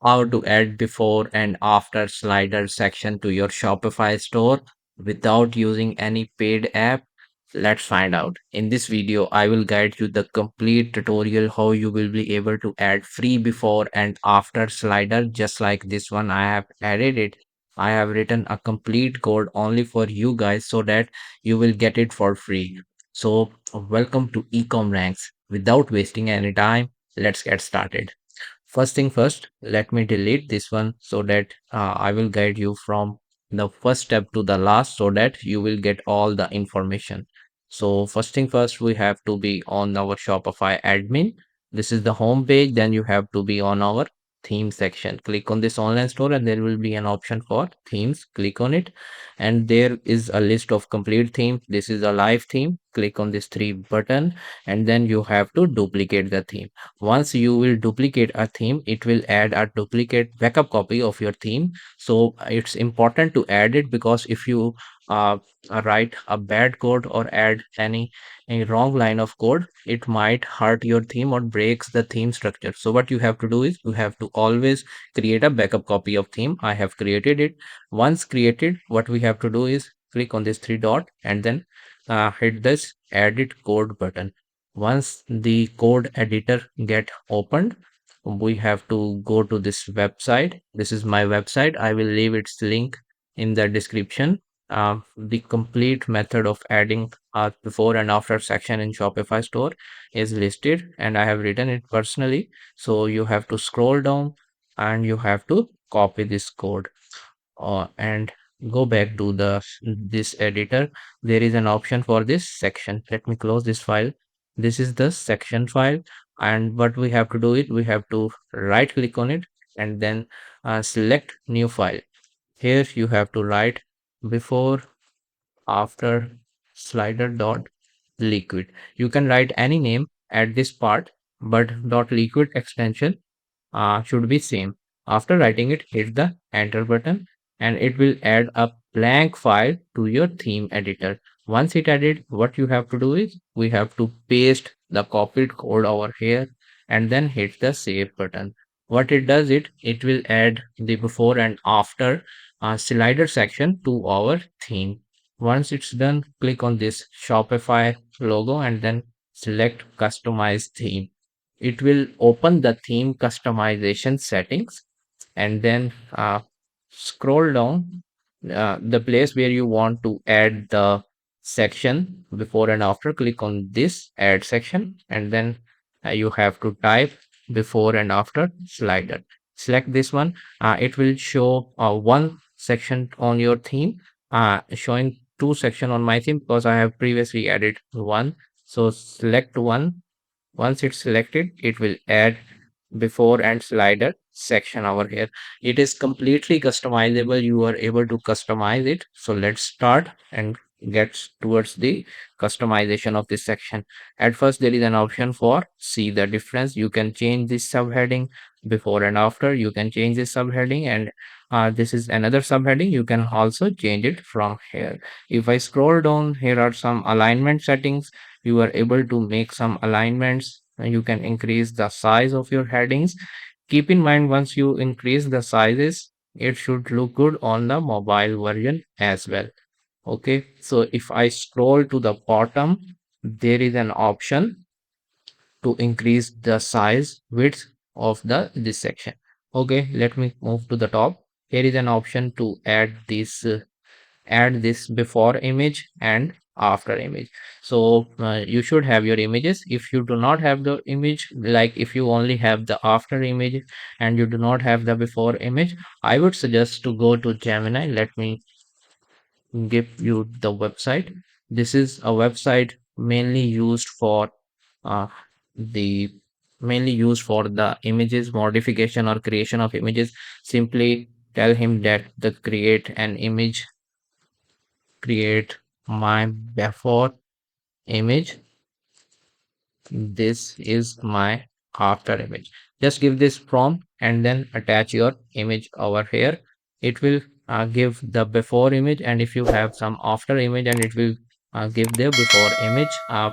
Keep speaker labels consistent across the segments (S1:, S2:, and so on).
S1: How to add before and after slider section to your Shopify store without using any paid app. Let's find out. In this video, I will guide you the complete tutorial how you will be able to add free before and after slider just like this one. I have added it. I have written a complete code only for you guys so that you will get it for free. So welcome to EcomRanks. Without wasting any time, let's get started. First thing first, let me delete this one so that I will guide you from the first step to the last so that you will get all the information. So first thing first, we have to be on our Shopify admin. This is the home page. Then you have to be on our theme section. Click on this online store and there will be an option for themes. Click on it and there is a list of complete themes. This is a live theme. Click on this three button and then you have to duplicate the theme. Once you will duplicate a theme, it will add a duplicate backup copy of your theme. So it's important to add it because if you uh, write a bad code or add any wrong line of code, it might hurt your theme or breaks the theme structure. So what you have to do is you have to always create a backup copy of theme. I have created it. Once created, what we have to do is click on this three dot and then hit this edit code button. Once the code editor get opened, we have to go to this website. This is my website. I will leave its link in the description. The complete method of adding a before and after section in Shopify store is listed and I have written it personally. So you have to scroll down and you have to copy this code and go back to the this editor. There is an option for this section. Let me close this file. This is the section file and what we have to do is we have to right click on it and then select new file. Here you have to write before after slider dot liquid. You can write any name at this part but dot liquid extension should be same. After writing it, hit the enter button and it will add a blank file to your theme editor. Once it added, what you have to do is we have to paste the copied code over here and then hit the save button. What it does it will add the before and after slider section to our theme. Once it's done, click on this Shopify logo and then select customize theme. It will open the theme customization settings and then scroll down the place where you want to add the section before and after. Click on this add section and then you have to type before and after slider. Select this one. It will show one section on your theme, showing two section on my theme because I have previously added one. So select one. Once it's selected, it will add before and slider section over here. It is completely customizable. You are able to customize it. So let's start and get towards the customization of this section. At first, there is an option for see the difference. You can change this subheading before and after. You can change this subheading and this is another subheading. You can also change it from here. If I scroll down, here are some alignment settings. You are able to make some alignments. You can increase the size of your headings. Keep in mind, once you increase the sizes, it should look good on the mobile version as well. Okay, so if I scroll to the bottom, there is an option to increase the size width of the this section. Okay, let me move to the top. Here is an option to add this before image and after image. So you should have your images. If you do not have the image, like if you only have the after image and you do not have the before image, I would suggest to go to Gemini. Let me give you the website. This is a website uh, the mainly used for the images modification or creation of images. Simply tell him that the create my before image. This is my after image. Just give this prompt and then attach your image over here. It will give the before image, and if you have some after image, and it will give the before image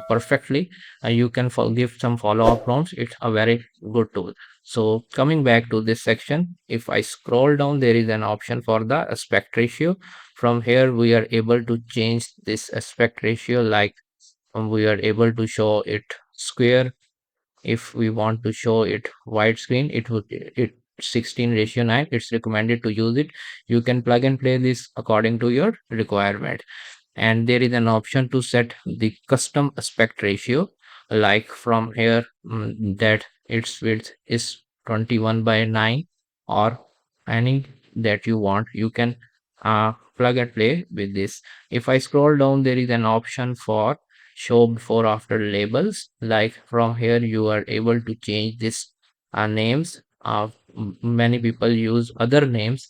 S1: perfectly. You can give some follow-up prompts. It's a very good tool. So coming back to this section, if I scroll down, there is an option for the aspect ratio. From here, we are able to change this aspect ratio, like we are able to show it square. If we want to show it widescreen, it 16:9. It's recommended to use it. You can plug and play this according to your requirement. And there is an option to set the custom aspect ratio, like from here, that its width is 21:9, or any that you want. You can plug and play with this. If I scroll down, there is an option for show before after labels. Like from here, you are able to change this names. Many people use other names.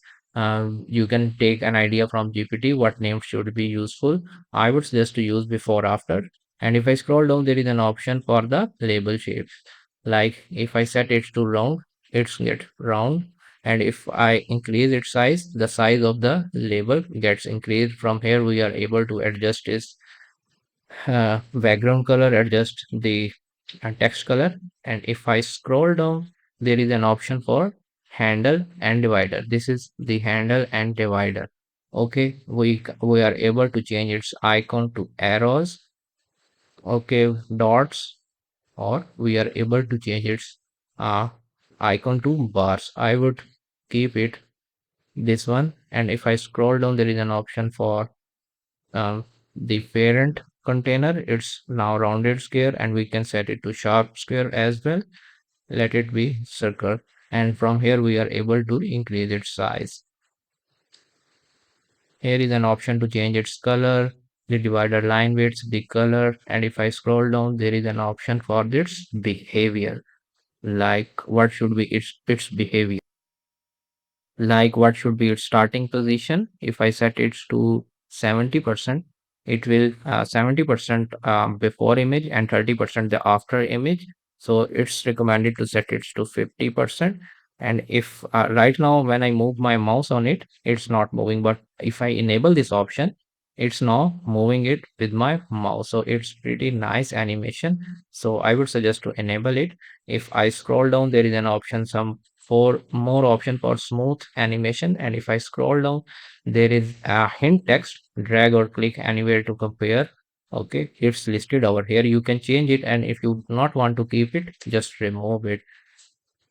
S1: You can take an idea from GPT what name should be useful. I would suggest to use before after. And if I scroll down, there is an option for the label shape. Like if I set it to round, it's get round. And if I increase its size, the size of the label gets increased. From here, we are able to adjust its background color, adjust the text color. And if I scroll down, there is an option for handle and divider. This is the handle and divider. Okay, we are able to change its icon to arrows, okay, dots, or we are able to change its uh, icon to bars. I would keep it this one. And if I scroll down, there is an option for um, the parent container. It's now rounded square, and we can set it to sharp square as well. Let it be circle. And from here, we are able to increase its size. Here is an option to change its color, the divider line width, the color. And if I scroll down, there is an option for its behavior, like what should be its behavior, like what should be its starting position. If I set it to 70%, it will 70% before image and 30% the after image. So it's recommended to set it to 50%. And if right now when I move my mouse on it, it's not moving, but if I enable this option, it's now moving it with my mouse. So it's pretty nice animation. So I would suggest to enable it. If I scroll down, there is an option, some for more option for smooth animation. And if I scroll down, there is a hint text, drag or click anywhere to compare. Okay, it's listed over here. You can change it, and if you do not want to keep it, just remove it.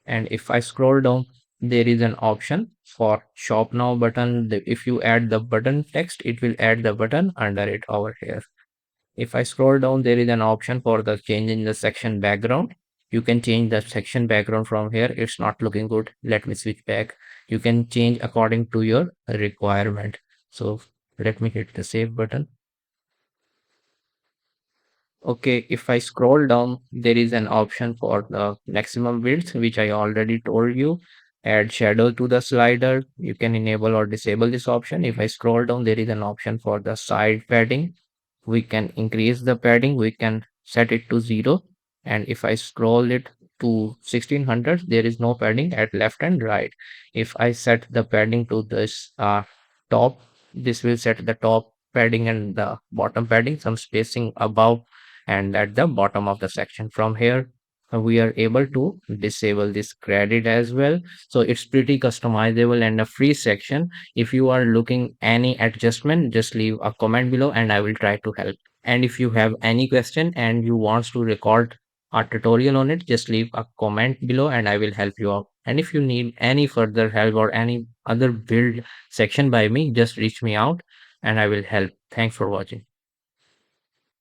S1: And if I scroll down, there is an option for shop now button. If you add the button text, it will add the button under it over here. If I scroll down, there is an option for the change in the section background. You can change the section background from here. It's not looking good. Let me switch back. You can change according to your requirement. So let me hit the save button. Okay, if I scroll down, there is an option for the maximum width, which I already told you. Add shadow to the slider. You can enable or disable this option. If I scroll down, there is an option for the side padding. We can increase the padding, we can set it to 0. And if I scroll it to 1600, there is no padding at left and right. If I set the padding to this top, this will set the top padding and the bottom padding, some spacing above and at the bottom of the section. From here, we are able to disable this credit as well. So it's pretty customizable and a free section. If you are looking any adjustment, just leave a comment below and I will try to help. And if you have any question and you want to record a tutorial on it, just leave a comment below and I will help you out. And if you need any further help or any other build section by me, just reach me out and I will help. Thanks for watching.